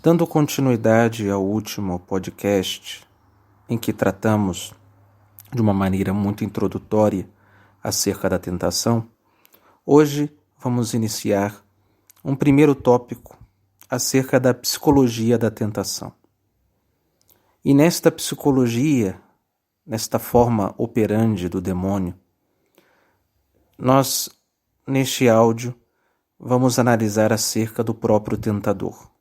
Dando continuidade ao último podcast, em que tratamos de uma maneira muito introdutória acerca da tentação, hoje vamos iniciar um primeiro tópico acerca da psicologia da tentação. E nesta psicologia, nesta forma operandi do demônio, nós, neste áudio, vamos analisar acerca do próprio tentador.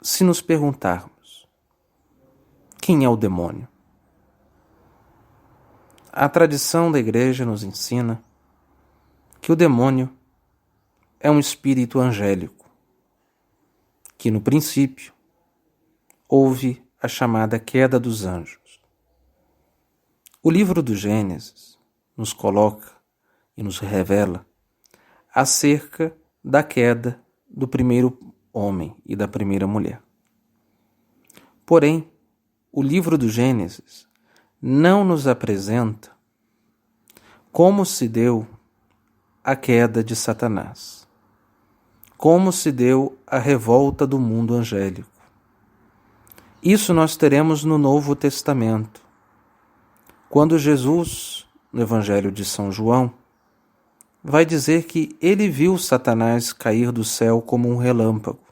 Se nos perguntarmos, quem é o demônio? A tradição da Igreja nos ensina que o demônio é um espírito angélico, que no princípio houve a chamada queda dos anjos. O livro do Gênesis nos coloca e nos revela acerca da queda do primeiro homem e da primeira mulher. Porém, o livro do Gênesis não nos apresenta como se deu a queda de Satanás, como se deu a revolta do mundo angélico. Isso nós teremos no Novo Testamento, quando Jesus, no Evangelho de São João, vai dizer que ele viu Satanás cair do céu como um relâmpago.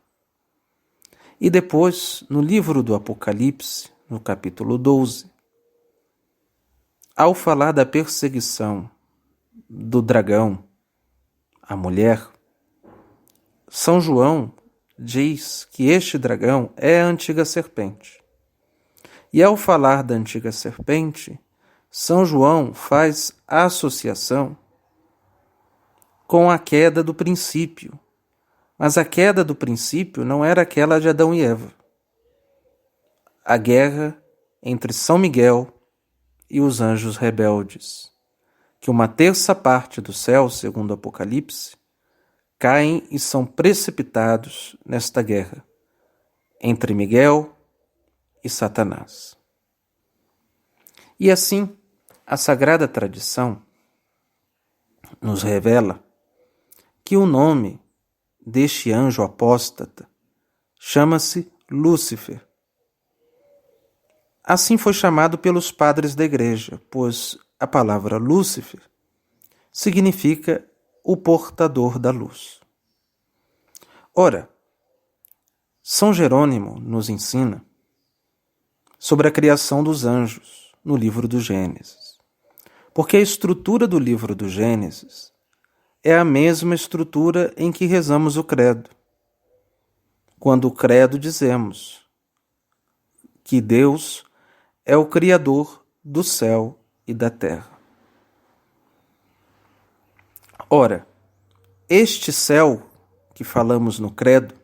E depois, no livro do Apocalipse, no capítulo 12, ao falar da perseguição do dragão, a mulher, São João diz que este dragão é a antiga serpente. E ao falar da antiga serpente, São João faz a associação com a queda do princípio. Mas a queda do princípio não era aquela de Adão e Eva. A guerra entre São Miguel e os anjos rebeldes, que uma terça parte do céu, segundo o Apocalipse, caem e são precipitados nesta guerra entre Miguel e Satanás. E assim, a Sagrada Tradição nos revela que o nome deste anjo apóstata chama-se Lúcifer. Assim foi chamado pelos padres da Igreja, pois a palavra Lúcifer significa o portador da luz. Ora, São Jerônimo nos ensina sobre a criação dos anjos no livro do Gênesis, porque a estrutura do livro do Gênesis é a mesma estrutura em que rezamos o credo. Quando o credo dizemos que Deus é o Criador do céu e da terra. Ora, este céu que falamos no credo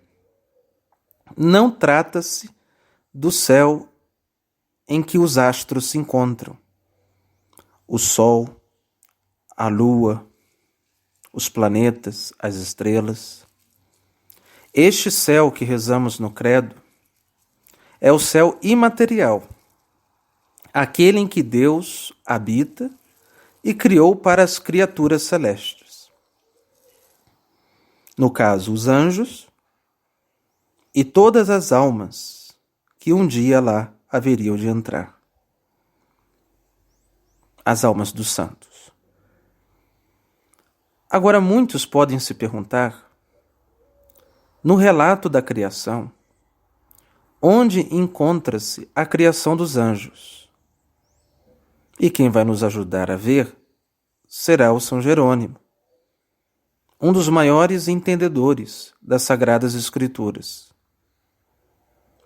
não trata-se do céu em que os astros se encontram, o Sol, a Lua, os planetas, as estrelas. Este céu que rezamos no credo é o céu imaterial, aquele em que Deus habita e criou para as criaturas celestes. No caso, os anjos e todas as almas que um dia lá haveriam de entrar. As almas dos santos. Agora, muitos podem se perguntar, no relato da criação, onde encontra-se a criação dos anjos? E quem vai nos ajudar a ver será o São Jerônimo, um dos maiores entendedores das Sagradas Escrituras.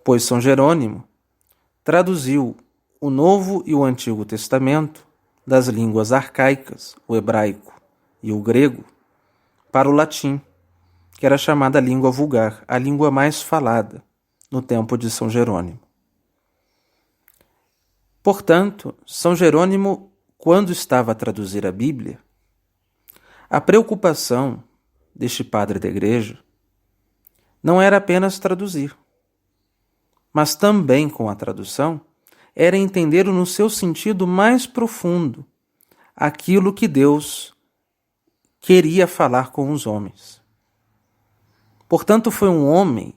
Pois São Jerônimo traduziu o Novo e o Antigo Testamento das línguas arcaicas, o hebraico e o grego, para o latim, que era chamada língua vulgar, a língua mais falada no tempo de São Jerônimo. Portanto, São Jerônimo, quando estava a traduzir a Bíblia, a preocupação deste padre da Igreja não era apenas traduzir, mas também com a tradução era entender no seu sentido mais profundo aquilo que Deus queria falar com os homens. Portanto, foi um homem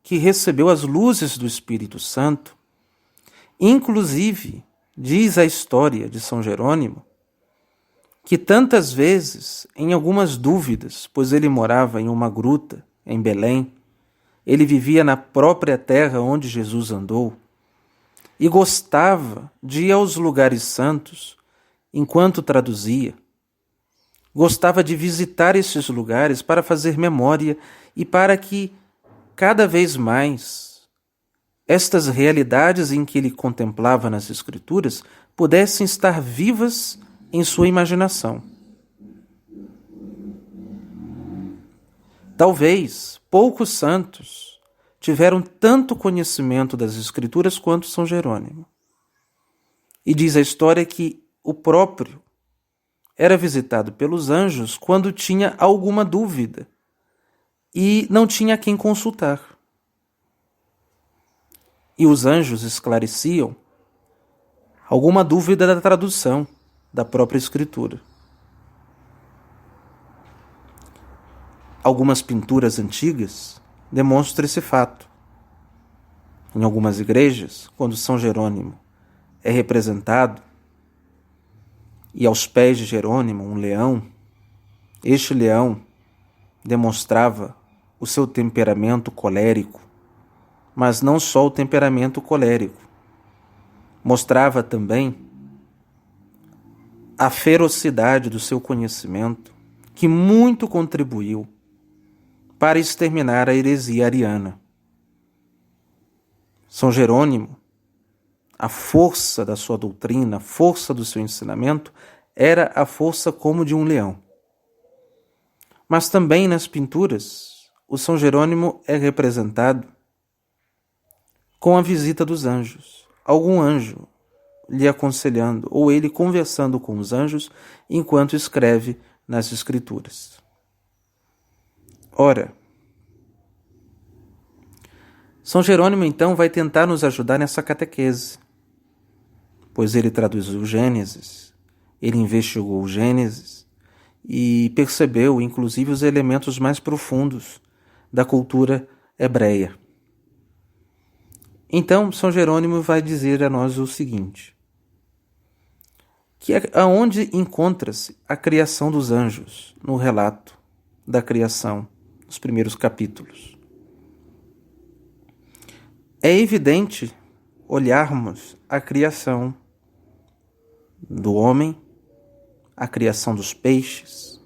que recebeu as luzes do Espírito Santo. Inclusive, diz a história de São Jerônimo, que tantas vezes, em algumas dúvidas, pois ele morava em uma gruta, em Belém, ele vivia na própria terra onde Jesus andou, e gostava de ir aos lugares santos enquanto traduzia. Gostava de visitar esses lugares para fazer memória e para que, cada vez mais, estas realidades em que ele contemplava nas Escrituras pudessem estar vivas em sua imaginação. Talvez poucos santos tiveram tanto conhecimento das Escrituras quanto São Jerônimo. E diz a história que o próprio era visitado pelos anjos quando tinha alguma dúvida e não tinha quem consultar. E os anjos esclareciam alguma dúvida da tradução da própria Escritura. Algumas pinturas antigas demonstram esse fato. Em algumas igrejas, quando São Jerônimo é representado, e aos pés de Jerônimo um leão, este leão demonstrava o seu temperamento colérico, mas não só o temperamento colérico, mostrava também a ferocidade do seu conhecimento, que muito contribuiu para exterminar a heresia ariana. São Jerônimo, a força da sua doutrina, a força do seu ensinamento, era a força como de um leão. Mas também nas pinturas, o São Jerônimo é representado com a visita dos anjos. Algum anjo lhe aconselhando, ou ele conversando com os anjos enquanto escreve nas Escrituras. Ora, São Jerônimo então vai tentar nos ajudar nessa catequese, pois ele traduziu o Gênesis, ele investigou o Gênesis e percebeu, inclusive, os elementos mais profundos da cultura hebreia. Então, São Jerônimo vai dizer a nós o seguinte, que aonde encontra-se a criação dos anjos no relato da criação, nos primeiros capítulos. É evidente olharmos a criação do homem, a criação dos peixes,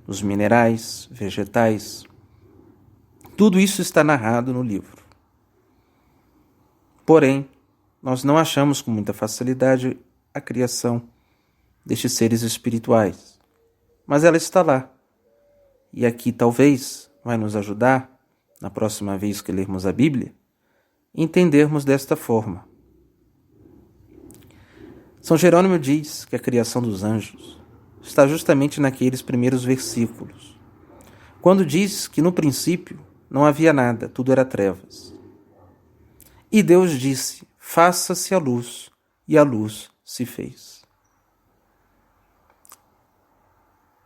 dos minerais, vegetais. Tudo isso está narrado no livro. Porém, nós não achamos com muita facilidade a criação destes seres espirituais. Mas ela está lá. E aqui talvez vai nos ajudar, na próxima vez que lermos a Bíblia, entendermos desta forma. São Jerônimo diz que a criação dos anjos está justamente naqueles primeiros versículos, quando diz que no princípio não havia nada, tudo era trevas. E Deus disse, faça-se a luz, e a luz se fez.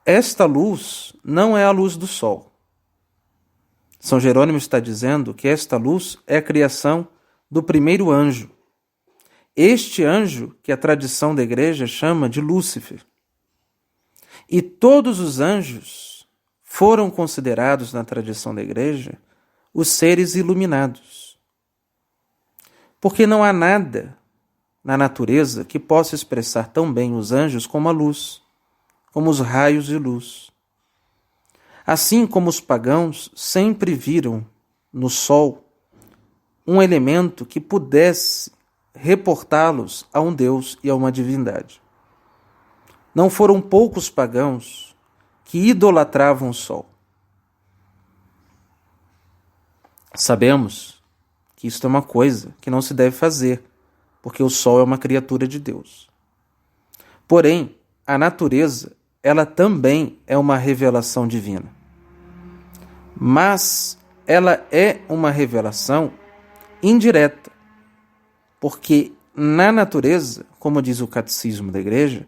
Esta luz não é a luz do sol. São Jerônimo está dizendo que esta luz é a criação do primeiro anjo. Este anjo que a tradição da igreja chama de Lúcifer. E todos os anjos foram considerados na tradição da igreja os seres iluminados. Porque não há nada na natureza que possa expressar tão bem os anjos como a luz, como os raios de luz. Assim como os pagãos sempre viram no sol um elemento que pudesse reportá-los a um Deus e a uma divindade. Não foram poucos pagãos que idolatravam o sol. Sabemos que isto é uma coisa que não se deve fazer, porque o sol é uma criatura de Deus. Porém, a natureza, ela também é uma revelação divina. Mas ela é uma revelação indireta, porque na natureza, como diz o catecismo da igreja,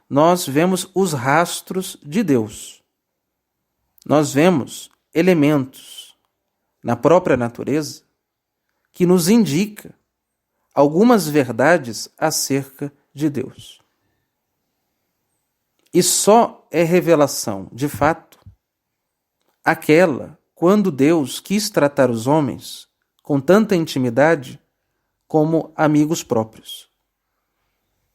nós vemos os rastros de Deus. Nós vemos elementos, na própria natureza que nos indica algumas verdades acerca de Deus. E só é revelação, de fato, aquela quando Deus quis tratar os homens com tanta intimidade como amigos próprios.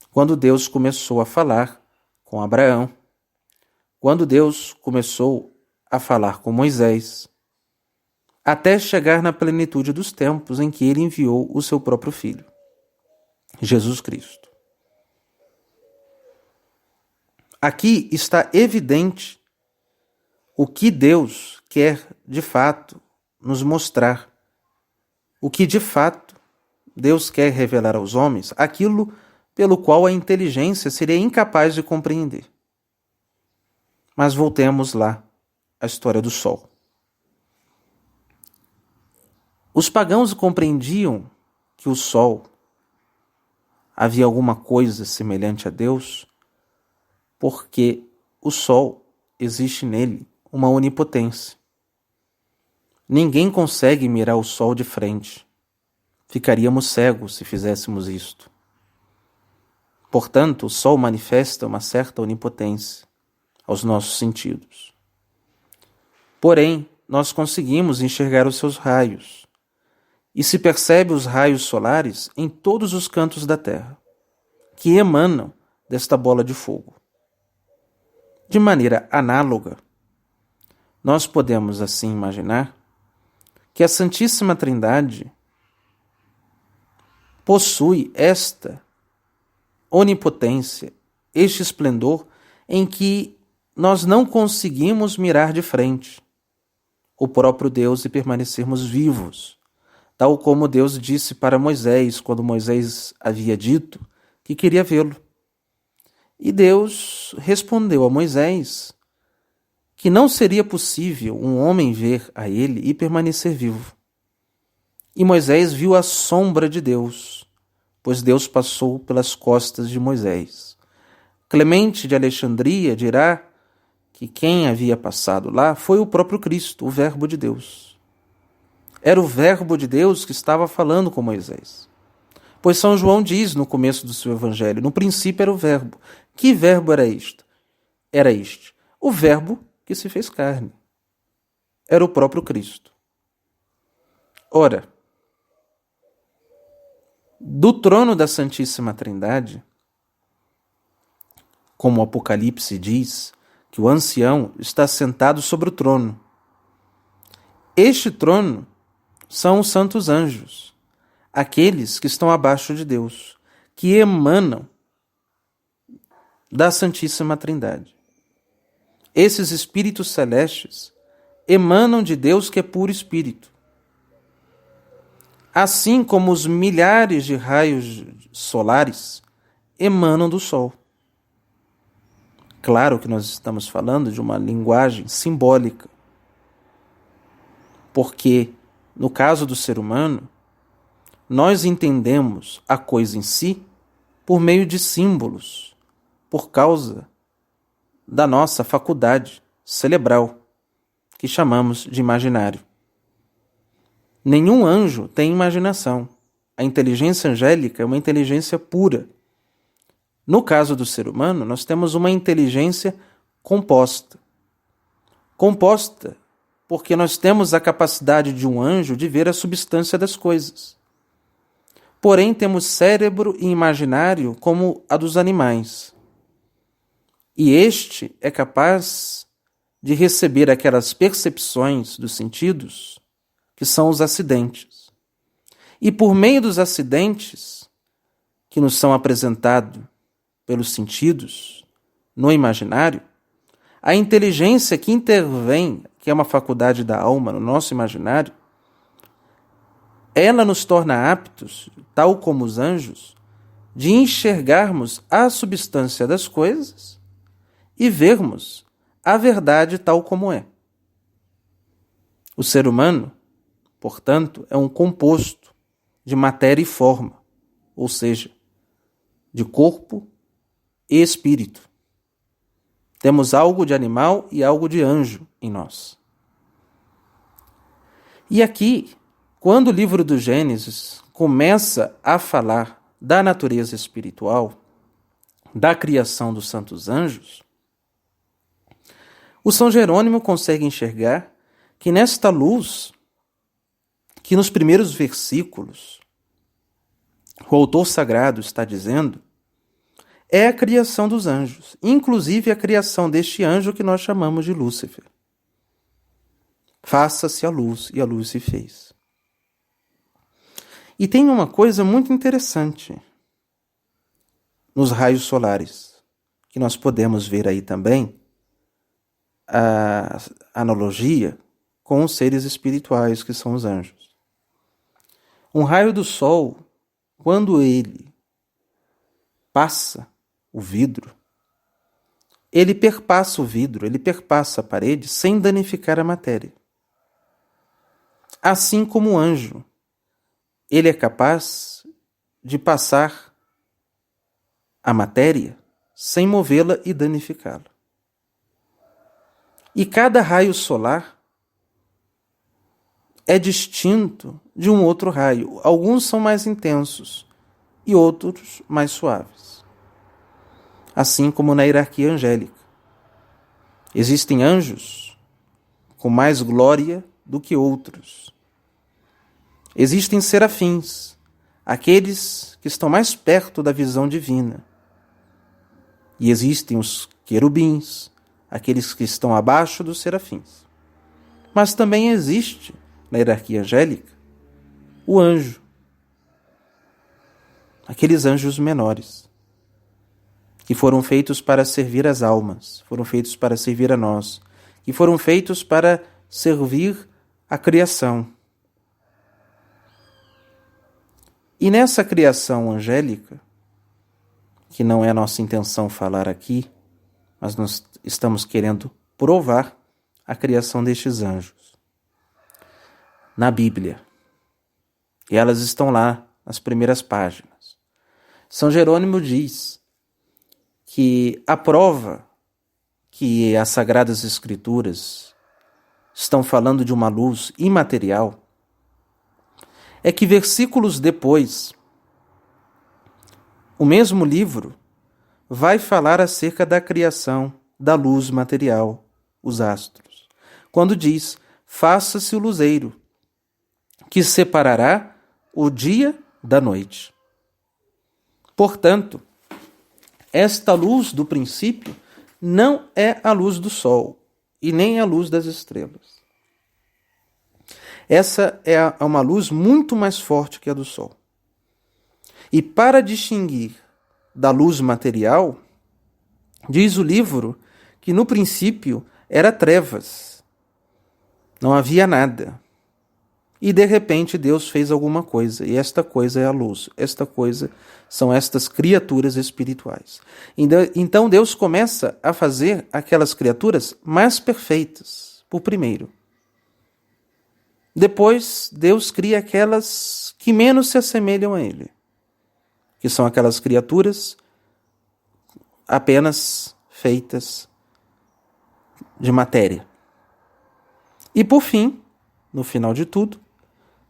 Quando Deus começou a falar com Abraão, quando Deus começou a falar com Moisés, até chegar na plenitude dos tempos em que ele enviou o seu próprio Filho, Jesus Cristo. Aqui está evidente o que Deus quer de fato nos mostrar, o que de fato Deus quer revelar aos homens, aquilo pelo qual a inteligência seria incapaz de compreender. Mas voltemos lá à história do sol. Os pagãos compreendiam que o sol havia alguma coisa semelhante a Deus, porque o sol existe nele uma onipotência. Ninguém consegue mirar o sol de frente. Ficaríamos cegos se fizéssemos isto. Portanto, o sol manifesta uma certa onipotência aos nossos sentidos. Porém, nós conseguimos enxergar os seus raios, e se percebe os raios solares em todos os cantos da Terra, que emanam desta bola de fogo. De maneira análoga, nós podemos assim imaginar que a Santíssima Trindade possui esta onipotência, este esplendor em que nós não conseguimos mirar de frente o próprio Deus e permanecermos vivos, tal como Deus disse para Moisés, quando Moisés havia dito que queria vê-lo. E Deus respondeu a Moisés que não seria possível um homem ver a ele e permanecer vivo. E Moisés viu a sombra de Deus, pois Deus passou pelas costas de Moisés. Clemente de Alexandria dirá que quem havia passado lá foi o próprio Cristo, o Verbo de Deus. Era o Verbo de Deus que estava falando com Moisés. Pois São João diz no começo do seu evangelho, no princípio era o Verbo. Que verbo era este? Era este, o Verbo que se fez carne. Era o próprio Cristo. Ora, do trono da Santíssima Trindade, como o Apocalipse diz, que o ancião está sentado sobre o trono. Este trono são os santos anjos, aqueles que estão abaixo de Deus, que emanam da Santíssima Trindade. Esses espíritos celestes emanam de Deus, que é puro espírito. Assim como os milhares de raios solares emanam do Sol. Claro que nós estamos falando de uma linguagem simbólica, porque, no caso do ser humano, nós entendemos a coisa em si por meio de símbolos, por causa da nossa faculdade cerebral, que chamamos de imaginário. Nenhum anjo tem imaginação. A inteligência angélica é uma inteligência pura. No caso do ser humano, nós temos uma inteligência composta. Composta porque nós temos a capacidade de um anjo de ver a substância das coisas. Porém, temos cérebro e imaginário como a dos animais. E este é capaz de receber aquelas percepções dos sentidos que são os acidentes. E por meio dos acidentes que nos são apresentados pelos sentidos no imaginário, a inteligência que intervém, que é uma faculdade da alma no nosso imaginário, ela nos torna aptos, tal como os anjos, de enxergarmos a substância das coisas e vermos a verdade tal como é. O ser humano, portanto, é um composto de matéria e forma, ou seja, de corpo e espírito. Temos algo de animal e algo de anjo em nós. E aqui, quando o livro do Gênesis começa a falar da natureza espiritual, da criação dos santos anjos, o São Jerônimo consegue enxergar que nesta luz, que nos primeiros versículos o autor sagrado está dizendo, é a criação dos anjos, inclusive a criação deste anjo que nós chamamos de Lúcifer. Faça-se a luz, e a luz se fez. E tem uma coisa muito interessante nos raios solares, que nós podemos ver aí também, a analogia com os seres espirituais que são os anjos. Um raio do sol, quando ele passa o vidro, ele perpassa o vidro, ele perpassa a parede sem danificar a matéria. Assim como o anjo, ele é capaz de passar a matéria sem movê-la e danificá-la. E cada raio solar é distinto de um outro raio. Alguns são mais intensos e outros mais suaves. Assim como na hierarquia angélica. Existem anjos com mais glória do que outros. Existem serafins, aqueles que estão mais perto da visão divina. E existem os querubins, aqueles que estão abaixo dos serafins. Mas também existe, na hierarquia angélica, o anjo. Aqueles anjos menores, que foram feitos para servir as almas, foram feitos para servir a nós, que foram feitos para servir a criação. E nessa criação angélica, que não é a nossa intenção falar aqui, mas nós estamos querendo provar a criação destes anjos na Bíblia. E elas estão lá nas primeiras páginas. São Jerônimo diz que a prova que as Sagradas Escrituras estão falando de uma luz imaterial é que versículos depois, o mesmo livro vai falar acerca da criação da luz material, os astros, quando diz: faça-se o luzeiro, que separará o dia da noite. Portanto, esta luz do princípio não é a luz do sol e nem a luz das estrelas. Essa é uma luz muito mais forte que a do sol. E para distinguir da luz material, diz o livro que no princípio era trevas, não havia nada. E de repente Deus fez alguma coisa, e esta coisa é a luz, esta coisa são estas criaturas espirituais. Então Deus começa a fazer aquelas criaturas mais perfeitas, por primeiro. Depois Deus cria aquelas que menos se assemelham a Ele, que são aquelas criaturas apenas feitas de matéria. E por fim, no final de tudo,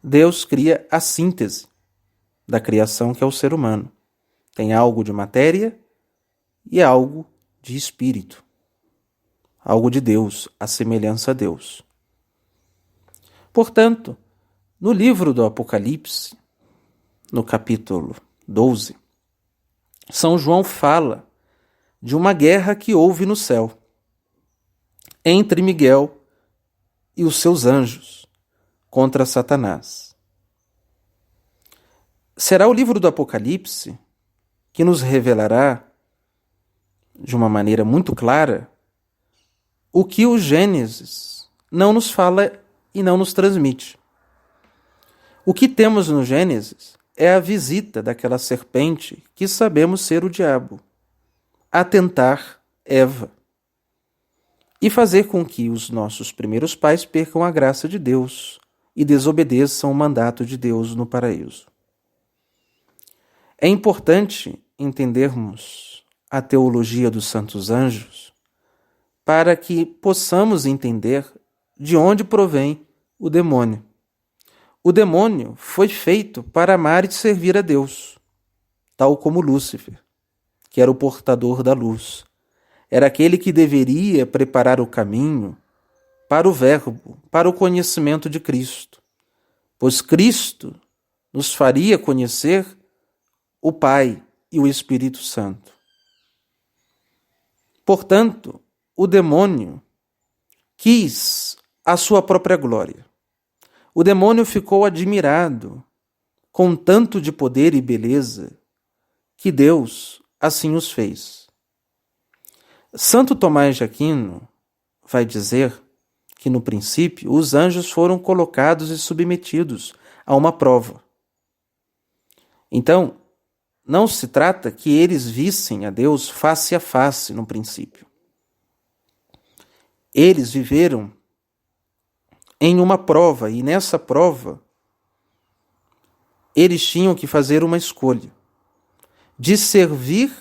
Deus cria a síntese da criação, que é o ser humano. Tem algo de matéria e algo de espírito. Algo de Deus, a semelhança a Deus. Portanto, no livro do Apocalipse, no capítulo 12, São João fala de uma guerra que houve no céu entre Miguel e os seus anjos contra Satanás. Será o livro do Apocalipse que nos revelará, de uma maneira muito clara, o que o Gênesis não nos fala e não nos transmite. O que temos no Gênesis é a visita daquela serpente que sabemos ser o diabo, a tentar Eva e fazer com que os nossos primeiros pais percam a graça de Deus e desobedeçam o mandato de Deus no paraíso. É importante entendermos a teologia dos santos anjos para que possamos entender de onde provém o demônio, O demônio foi feito para amar e servir a Deus, tal como Lúcifer, que era o portador da luz. Era aquele que deveria preparar o caminho para o Verbo, para o conhecimento de Cristo, pois Cristo nos faria conhecer o Pai e o Espírito Santo. Portanto, o demônio quis a sua própria glória. O demônio ficou admirado com tanto de poder e beleza que Deus assim os fez. Santo Tomás de Aquino vai dizer que, no princípio, os anjos foram colocados e submetidos a uma prova. Então, não se trata que eles vissem a Deus face a face no princípio. Eles viveram em uma prova, e nessa prova eles tinham que fazer uma escolha de servir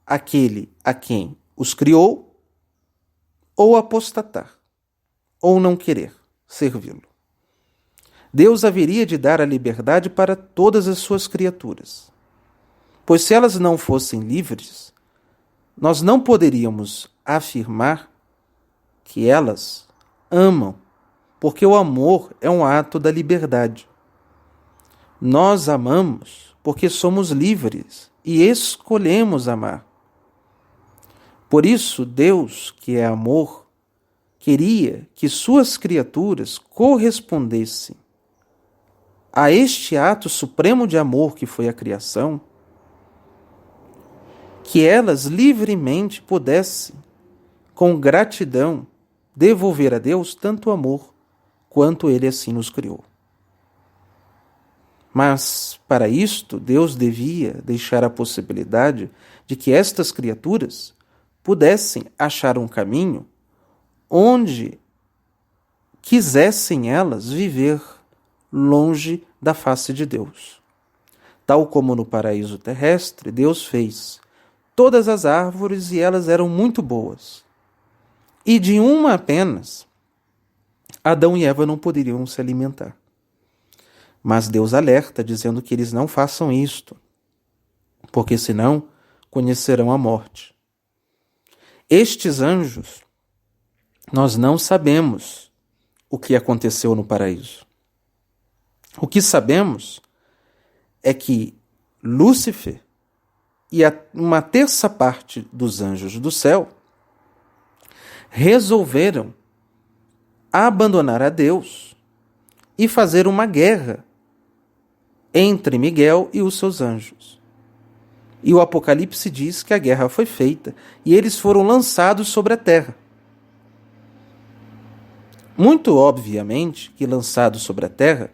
aquele a quem os criou ou apostatar, ou não querer servi-lo. Deus haveria de dar a liberdade para todas as suas criaturas, pois se elas não fossem livres, nós não poderíamos afirmar que elas amam, porque o amor é um ato da liberdade. Nós amamos porque somos livres e escolhemos amar. Por isso, Deus, que é amor, queria que suas criaturas correspondessem a este ato supremo de amor que foi a criação, que elas livremente pudessem, com gratidão, devolver a Deus tanto amor quanto Ele assim nos criou. Mas, para isto, Deus devia deixar a possibilidade de que estas criaturas pudessem achar um caminho onde quisessem elas viver longe da face de Deus. Tal como no paraíso terrestre, Deus fez todas as árvores e elas eram muito boas. E de uma apenas, Adão e Eva não poderiam se alimentar. Mas Deus alerta, dizendo que eles não façam isto, porque senão conhecerão a morte. Estes anjos, nós não sabemos o que aconteceu no paraíso. O que sabemos é que Lúcifer e uma terça parte dos anjos do céu resolveram abandonar a Deus e fazer uma guerra entre Miguel e os seus anjos. E o Apocalipse diz que a guerra foi feita e eles foram lançados sobre a terra. Muito obviamente que, lançados sobre a terra,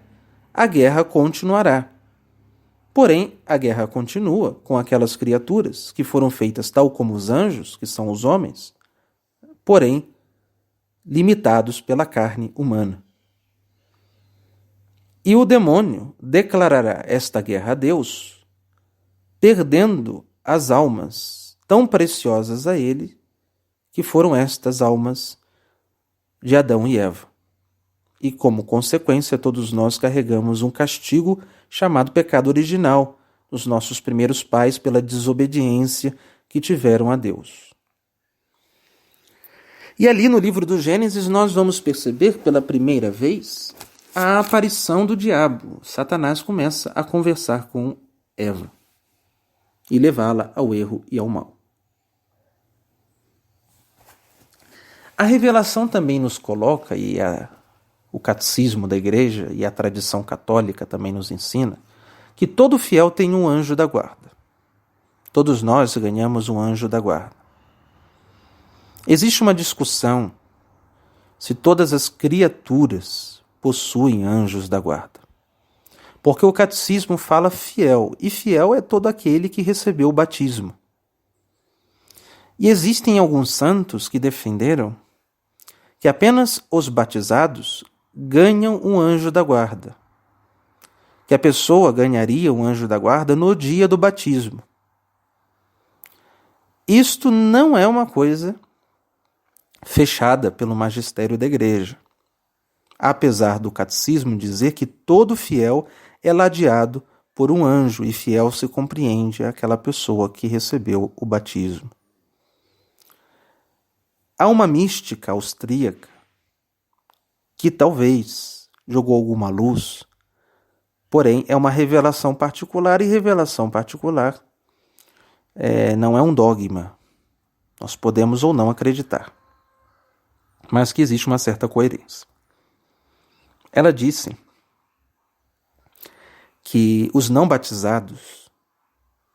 a guerra continuará. Porém, a guerra continua com aquelas criaturas que foram feitas tal como os anjos, que são os homens, porém limitados pela carne humana. E o demônio declarará esta guerra a Deus, perdendo as almas tão preciosas a ele, que foram estas almas de Adão e Eva. E como consequência, todos nós carregamos um castigo chamado pecado original dos nossos primeiros pais pela desobediência que tiveram a Deus. E ali no livro do Gênesis nós vamos perceber pela primeira vez a aparição do diabo. Satanás começa a conversar com Eva e levá-la ao erro e ao mal. A revelação também nos coloca, e o catecismo da igreja e a tradição católica também nos ensina, que todo fiel tem um anjo da guarda. Todos nós ganhamos um anjo da guarda. Existe uma discussão se todas as criaturas possuem anjos da guarda. Porque o catecismo fala fiel, e fiel é todo aquele que recebeu o batismo. E existem alguns santos que defenderam que apenas os batizados ganham um anjo da guarda. Que a pessoa ganharia um anjo da guarda no dia do batismo. Isto não é uma coisa fechada pelo magistério da igreja. apesar do catecismo dizer que todo fiel é ladeado por um anjo, e fiel se compreende aquela pessoa que recebeu o batismo. Há uma mística austríaca que talvez jogou alguma luz, porém é uma revelação particular, e revelação particular não é um dogma. Nós podemos ou não acreditar, mas que existe uma certa coerência. Ela disse que os não batizados,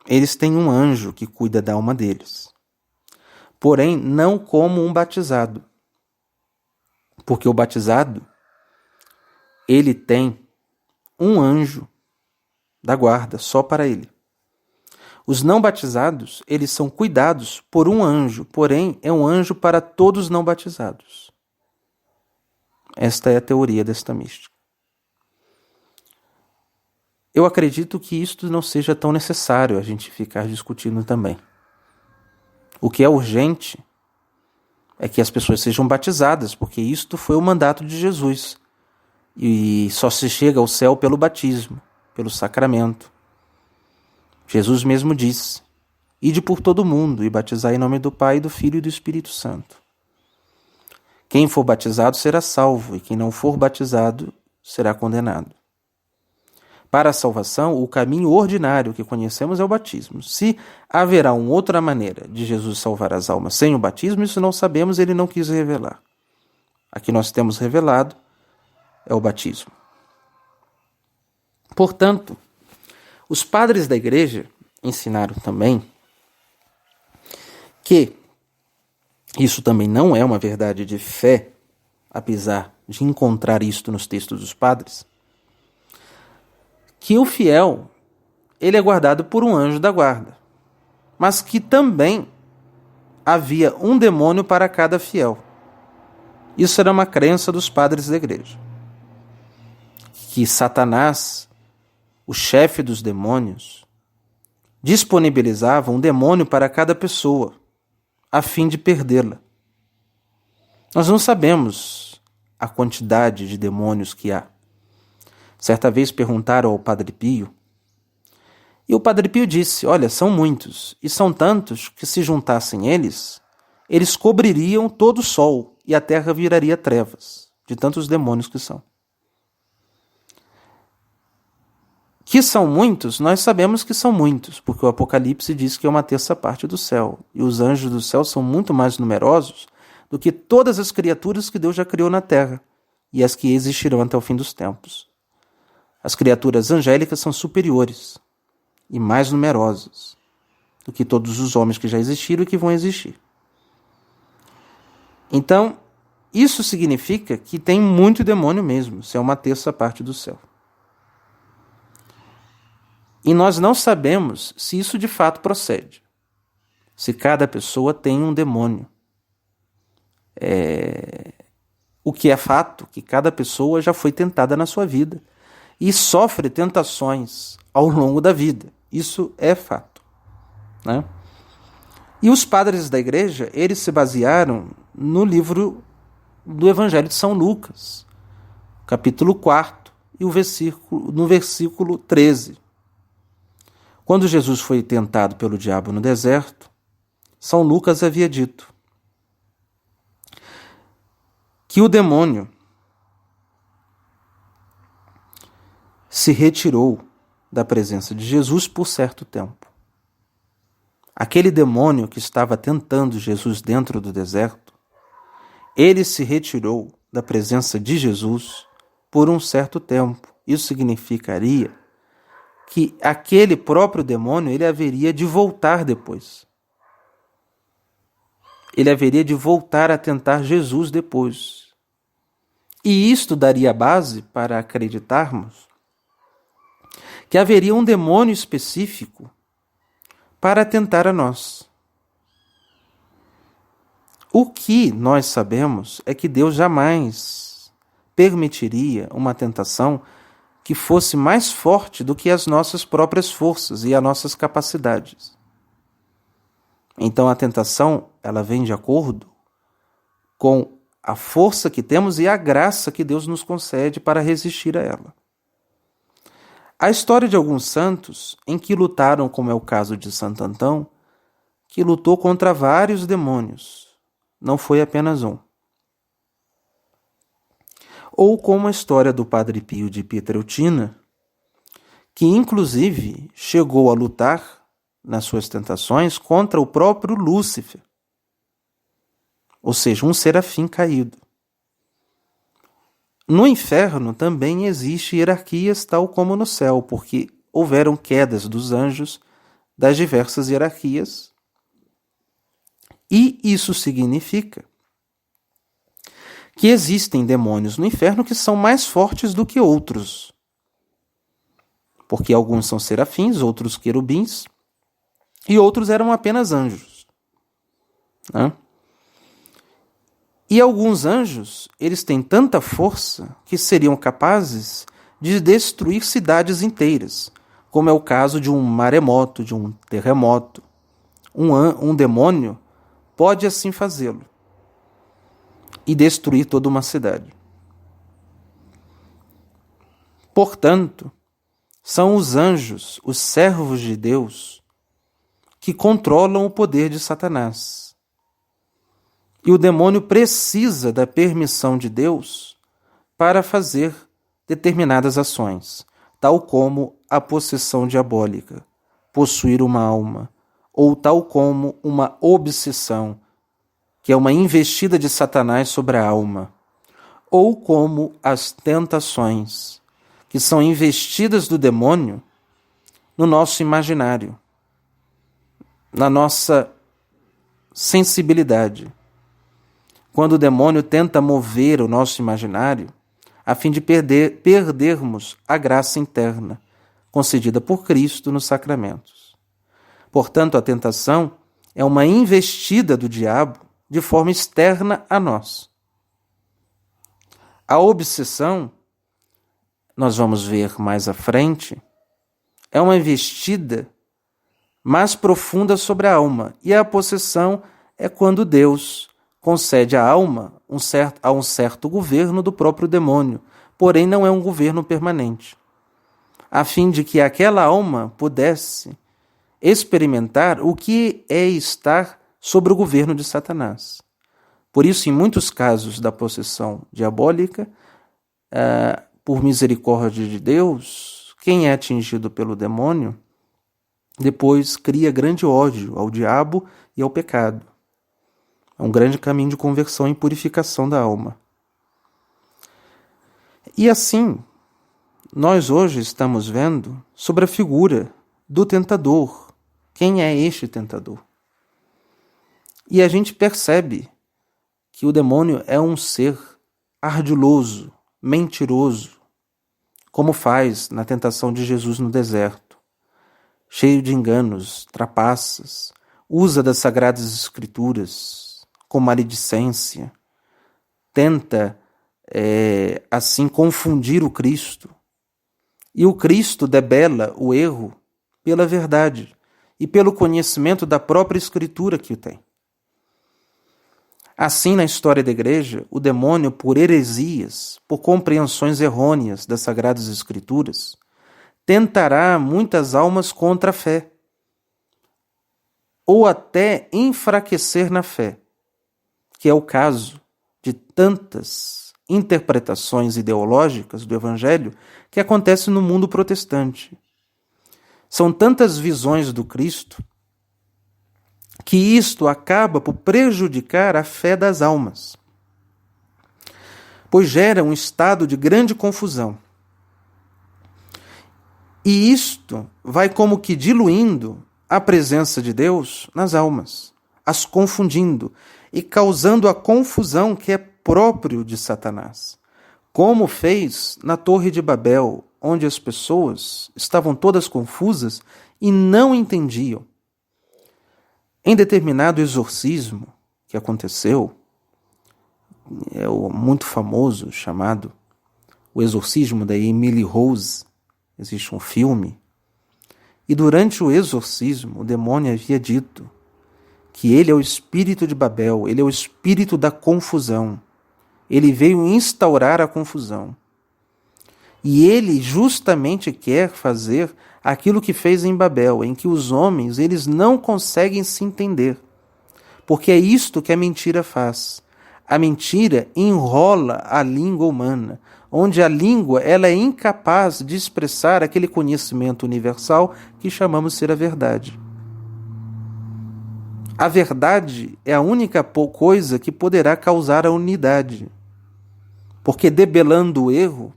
eles têm um anjo que cuida da alma deles, porém não como um batizado, porque o batizado, ele tem um anjo da guarda só para ele. Os não batizados, eles são cuidados por um anjo, porém é um anjo para todos os não batizados. Esta é a teoria desta mística. Eu acredito que isto não seja tão necessário a gente ficar discutindo também. O que é urgente é que as pessoas sejam batizadas, porque isto foi o mandato de Jesus. E só se chega ao céu pelo batismo, pelo sacramento. Jesus mesmo disse: ide por todo o mundo e batizai em nome do Pai, do Filho e do Espírito Santo. Quem for batizado será salvo, e quem não for batizado será condenado. Para a salvação, o caminho ordinário que conhecemos é o batismo. Se haverá uma outra maneira de Jesus salvar as almas sem o batismo, isso não sabemos, ele não quis revelar. A que nós temos revelado é o batismo. Portanto, os padres da igreja ensinaram também que isso também não é uma verdade de fé, apesar de encontrar isto nos textos dos padres, que o fiel, ele é guardado por um anjo da guarda, mas que também havia um demônio para cada fiel. Isso era uma crença dos padres da igreja, que Satanás, o chefe dos demônios, disponibilizava um demônio para cada pessoa, a fim de perdê-la. Nós não sabemos a quantidade de demônios que há. Certa vez perguntaram ao Padre Pio, e o Padre Pio disse: olha, são muitos, e são tantos que se juntassem eles cobririam todo o sol, e a terra viraria trevas, de tantos demônios que são. Que são muitos, nós sabemos que são muitos, porque o Apocalipse diz que é uma terça parte do céu, e os anjos do céu são muito mais numerosos do que todas as criaturas que Deus já criou na terra, e as que existirão até o fim dos tempos. As criaturas angélicas são superiores e mais numerosas do que todos os homens que já existiram e que vão existir. Então, isso significa que tem muito demônio mesmo, isso é uma terça parte do céu. E nós não sabemos se isso de fato procede. Se cada pessoa tem um demônio. O que é fato, que cada pessoa já foi tentada na sua vida e sofre tentações ao longo da vida. Isso é fato, né? E os padres da igreja, eles se basearam no livro do Evangelho de São Lucas, capítulo 4, e no versículo 13. Quando Jesus foi tentado pelo diabo no deserto, São Lucas havia dito que o demônio se retirou da presença de Jesus por certo tempo. Aquele demônio que estava tentando Jesus dentro do deserto, ele se retirou da presença de Jesus por um certo tempo. Isso significaria que aquele próprio demônio, ele haveria de voltar depois. Ele haveria de voltar a tentar Jesus depois. E isto daria base para acreditarmos que haveria um demônio específico para tentar a nós. O que nós sabemos é que Deus jamais permitiria uma tentação que fosse mais forte do que as nossas próprias forças e as nossas capacidades. Então a tentação, ela vem de acordo com a força que temos e a graça que Deus nos concede para resistir a ela. A história de alguns santos em que lutaram, como é o caso de Santo Antão, que lutou contra vários demônios, não foi apenas um. Ou como a história do Padre Pio de Pietrelcina, que inclusive chegou a lutar nas suas tentações contra o próprio Lúcifer, ou seja, um serafim caído. No inferno também existe hierarquias tal como no céu, porque houveram quedas dos anjos das diversas hierarquias. E isso significa que existem demônios no inferno que são mais fortes do que outros. Porque alguns são serafins, outros querubins, e outros eram apenas anjos. Né? E alguns anjos, eles têm tanta força que seriam capazes de destruir cidades inteiras, como é o caso de um maremoto, de um terremoto. Um demônio pode assim fazê-lo e destruir toda uma cidade. Portanto, são os anjos, os servos de Deus, que controlam o poder de Satanás. E o demônio precisa da permissão de Deus para fazer determinadas ações, tal como a possessão diabólica, possuir uma alma, ou tal como uma obsessão, que é uma investida de Satanás sobre a alma, ou como as tentações, que são investidas do demônio no nosso imaginário, na nossa sensibilidade. Quando o demônio tenta mover o nosso imaginário a fim de perdermos a graça interna concedida por Cristo nos sacramentos. Portanto, a tentação é uma investida do diabo de forma externa a nós. A obsessão, nós vamos ver mais à frente, é uma investida mais profunda sobre a alma. E a possessão é quando Deus concede à alma a um certo governo do próprio demônio, porém não é um governo permanente, a fim de que aquela alma pudesse experimentar o que é estar sob o governo de Satanás. Por isso, em muitos casos da possessão diabólica, por misericórdia de Deus, quem é atingido pelo demônio depois cria grande ódio ao diabo e ao pecado. É um grande caminho de conversão e purificação da alma. E assim, nós hoje estamos vendo sobre a figura do tentador. Quem é este tentador? E a gente percebe que o demônio é um ser ardiloso, mentiroso, como faz na tentação de Jesus no deserto, cheio de enganos, trapaças, usa das Sagradas Escrituras com maledicência, tenta, assim, confundir o Cristo. E o Cristo debela o erro pela verdade e pelo conhecimento da própria Escritura que o tem. Assim, na história da Igreja, o demônio, por heresias, por compreensões errôneas das Sagradas Escrituras, tentará muitas almas contra a fé, ou até enfraquecer na fé, que é o caso de tantas interpretações ideológicas do Evangelho que acontecem no mundo protestante. São tantas visões do Cristo que isto acaba por prejudicar a fé das almas, pois gera um estado de grande confusão. E isto vai como que diluindo a presença de Deus nas almas, as confundindo e causando a confusão que é próprio de Satanás, como fez na Torre de Babel, onde as pessoas estavam todas confusas e não entendiam. Em determinado exorcismo que aconteceu, é o muito famoso chamado O Exorcismo da Emily Rose, existe um filme, e durante o exorcismo o demônio havia dito que ele é o espírito de Babel, ele é o espírito da confusão. Ele veio instaurar a confusão. E ele justamente quer fazer aquilo que fez em Babel, em que os homens eles não conseguem se entender. Porque é isto que a mentira faz. A mentira enrola a língua humana, onde a língua ela é incapaz de expressar aquele conhecimento universal que chamamos ser a verdade. A verdade é a única coisa que poderá causar a unidade. Porque debelando o erro,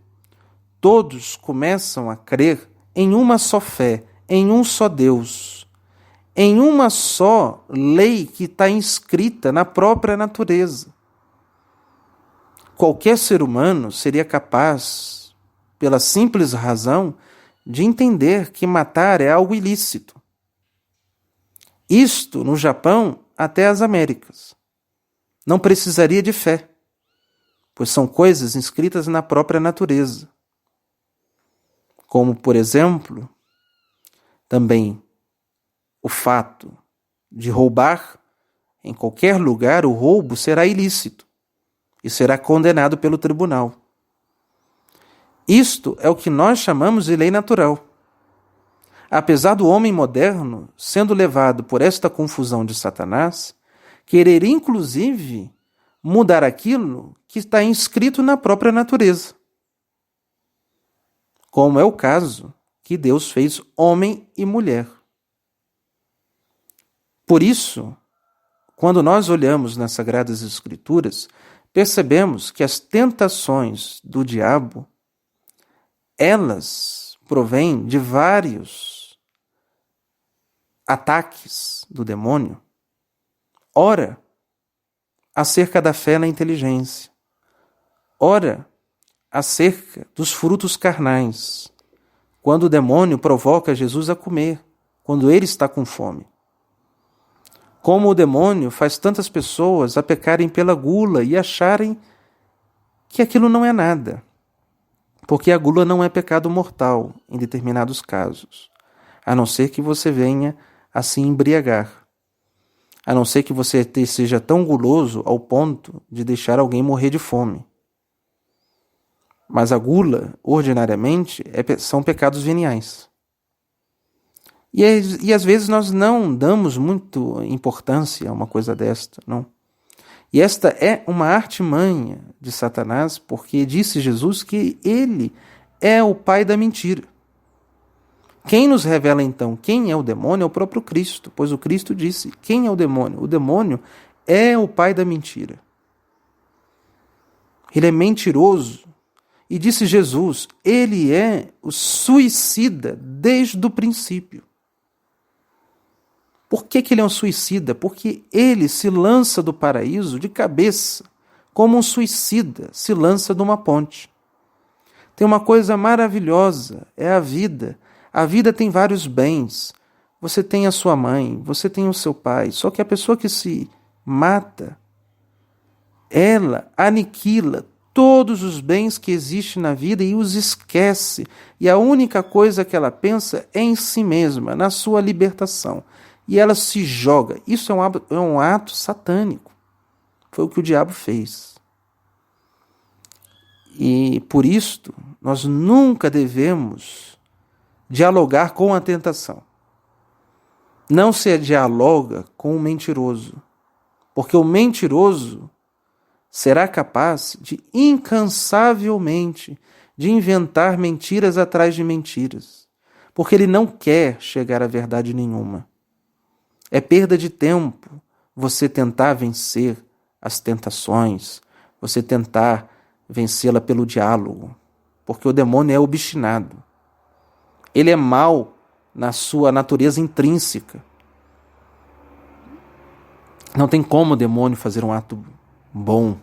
todos começam a crer em uma só fé, em um só Deus, em uma só lei que está inscrita na própria natureza. Qualquer ser humano seria capaz, pela simples razão, de entender que matar é algo ilícito. Isto, no Japão, até as Américas. Não precisaria de fé, pois são coisas inscritas na própria natureza. Como, por exemplo, também o fato de roubar em qualquer lugar, o roubo será ilícito e será condenado pelo tribunal. Isto é o que nós chamamos de lei natural. Apesar do homem moderno, sendo levado por esta confusão de Satanás, querer inclusive mudar aquilo que está inscrito na própria natureza. Como é o caso que Deus fez homem e mulher. Por isso, quando nós olhamos nas Sagradas Escrituras, percebemos que as tentações do diabo, elas provêm de vários ataques do demônio. Ora, acerca da fé na inteligência. Ora, acerca dos frutos carnais, quando o demônio provoca Jesus a comer, quando ele está com fome. Como o demônio faz tantas pessoas a pecarem pela gula e acharem que aquilo não é nada, porque a gula não é pecado mortal em determinados casos, a não ser que você venha a se embriagar, a não ser que você seja tão guloso ao ponto de deixar alguém morrer de fome. Mas a gula, ordinariamente, são pecados veniais. E às vezes nós não damos muito importância a uma coisa desta, não. E esta é uma artimanha de Satanás, porque disse Jesus que ele é o pai da mentira. Quem nos revela então quem é o demônio é o próprio Cristo, pois o Cristo disse, quem é o demônio? O demônio é o pai da mentira. Ele é mentiroso. E disse Jesus, ele é o suicida desde o princípio. Por que ele é um suicida? Porque ele se lança do paraíso de cabeça, como um suicida se lança de uma ponte. Tem uma coisa maravilhosa, é a vida. A vida tem vários bens. Você tem a sua mãe, você tem o seu pai. Só que a pessoa que se mata, ela aniquila todos os bens que existem na vida e os esquece. E a única coisa que ela pensa é em si mesma, na sua libertação. E ela se joga. Isso é um ato satânico. Foi o que o diabo fez. E por isto, nós nunca devemos dialogar com a tentação. Não se dialoga com o mentiroso. Porque o mentiroso será capaz de incansavelmente de inventar mentiras atrás de mentiras. Porque ele não quer chegar a verdade nenhuma. É perda de tempo você tentar vencer as tentações, você tentar vencê-la pelo diálogo, porque o demônio é obstinado. Ele é mau na sua natureza intrínseca. Não tem como o demônio fazer um ato bom.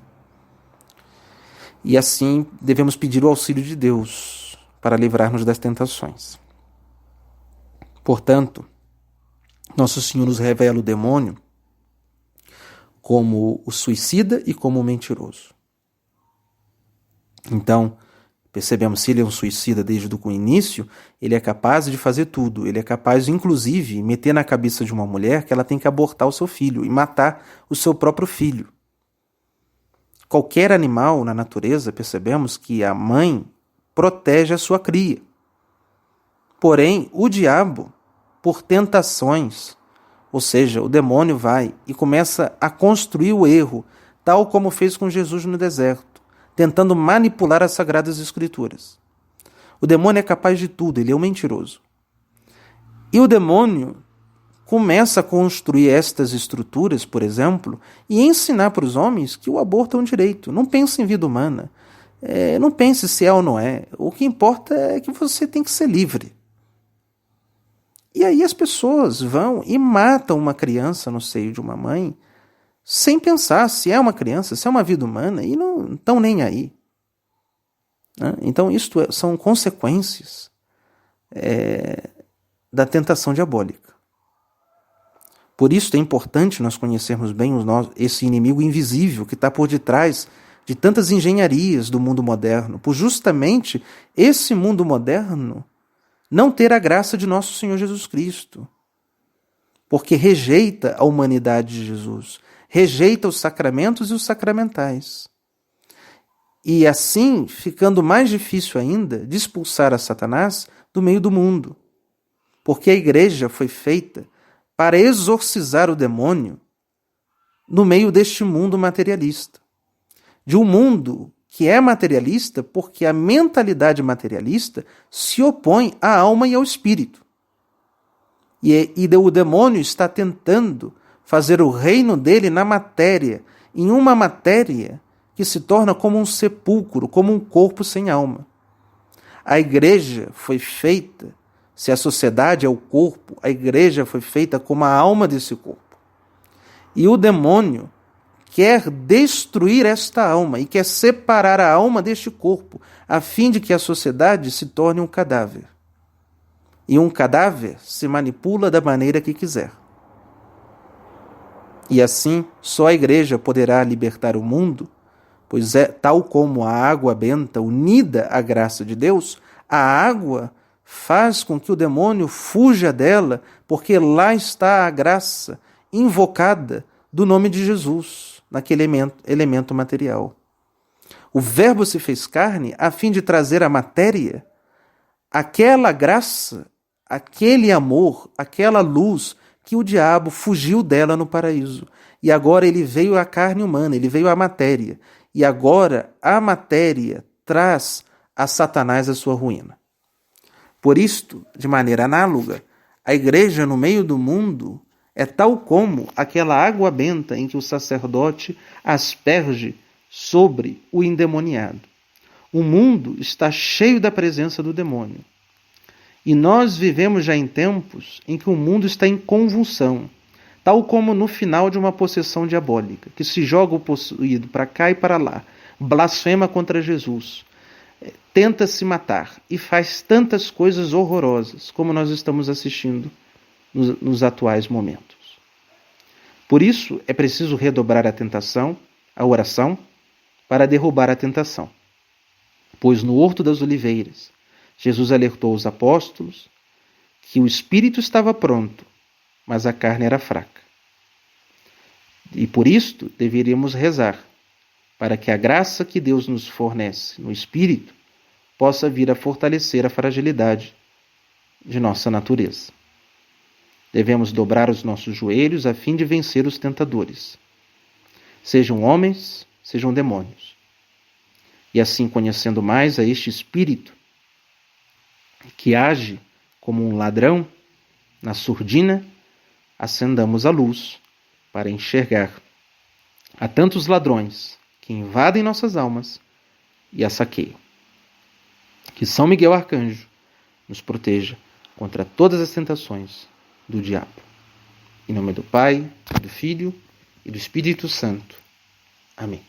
E assim devemos pedir o auxílio de Deus para livrar-nos das tentações. Portanto, Nosso Senhor nos revela o demônio como o suicida e como o mentiroso. Então, percebemos, se ele é um suicida desde o início, ele é capaz de fazer tudo. Ele é capaz, inclusive, meter na cabeça de uma mulher que ela tem que abortar o seu filho e matar o seu próprio filho. qualquer animal na natureza, percebemos que a mãe protege a sua cria. Porém, o diabo, por tentações, ou seja, o demônio vai e começa a construir o erro, tal como fez com Jesus no deserto, tentando manipular as Sagradas Escrituras. O demônio é capaz de tudo, ele é um mentiroso. E o demônio começa a construir estas estruturas, por exemplo, e ensinar para os homens que o aborto é um direito. Não pense em vida humana. Não pense se é ou não é. O que importa é que você tem que ser livre. E aí as pessoas vão e matam uma criança no seio de uma mãe sem pensar se é uma criança, se é uma vida humana, e não estão nem aí. Então, isto são consequências da tentação diabólica. Por isso é importante nós conhecermos bem esse inimigo invisível que está por detrás de tantas engenharias do mundo moderno, por justamente esse mundo moderno não ter a graça de nosso Senhor Jesus Cristo, porque rejeita a humanidade de Jesus, rejeita os sacramentos e os sacramentais. E assim, ficando mais difícil ainda de expulsar a Satanás do meio do mundo, porque a igreja foi feita para exorcizar o demônio no meio deste mundo materialista. De um mundo que é materialista porque a mentalidade materialista se opõe à alma e ao espírito. E o demônio está tentando fazer o reino dele na matéria, em uma matéria que se torna como um sepulcro, como um corpo sem alma. A igreja foi feita, se a sociedade é o corpo, a igreja foi feita como a alma desse corpo. E o demônio quer destruir esta alma e quer separar a alma deste corpo, a fim de que a sociedade se torne um cadáver. E um cadáver se manipula da maneira que quiser. E assim, só a igreja poderá libertar o mundo, pois tal como a água benta unida à graça de Deus, a água faz com que o demônio fuja dela, porque lá está a graça invocada do nome de Jesus, naquele elemento material. O Verbo se fez carne a fim de trazer à matéria aquela graça, aquele amor, aquela luz que o diabo fugiu dela no paraíso. E agora ele veio à carne humana, ele veio à matéria. E agora a matéria traz a Satanás a sua ruína. Por isto, de maneira análoga, a igreja no meio do mundo é tal como aquela água benta em que o sacerdote asperge sobre o endemoniado. O mundo está cheio da presença do demônio. E nós vivemos já em tempos em que o mundo está em convulsão, tal como no final de uma possessão diabólica, que se joga o possuído para cá e para lá, blasfema contra Jesus, tenta se matar e faz tantas coisas horrorosas como nós estamos assistindo nos atuais momentos. Por isso, é preciso redobrar a oração, para derrubar a tentação. Pois no Horto das Oliveiras, Jesus alertou os apóstolos que o espírito estava pronto, mas a carne era fraca. E por isto deveríamos rezar, para que a graça que Deus nos fornece no espírito possa vir a fortalecer a fragilidade de nossa natureza. Devemos dobrar os nossos joelhos a fim de vencer os tentadores, sejam homens, sejam demônios. E assim, conhecendo mais a este espírito que age como um ladrão na surdina, acendamos a luz para enxergar a tantos ladrões que invadem nossas almas e a saqueiam. Que São Miguel Arcanjo nos proteja contra todas as tentações do diabo. Em nome do Pai, do Filho e do Espírito Santo. Amém.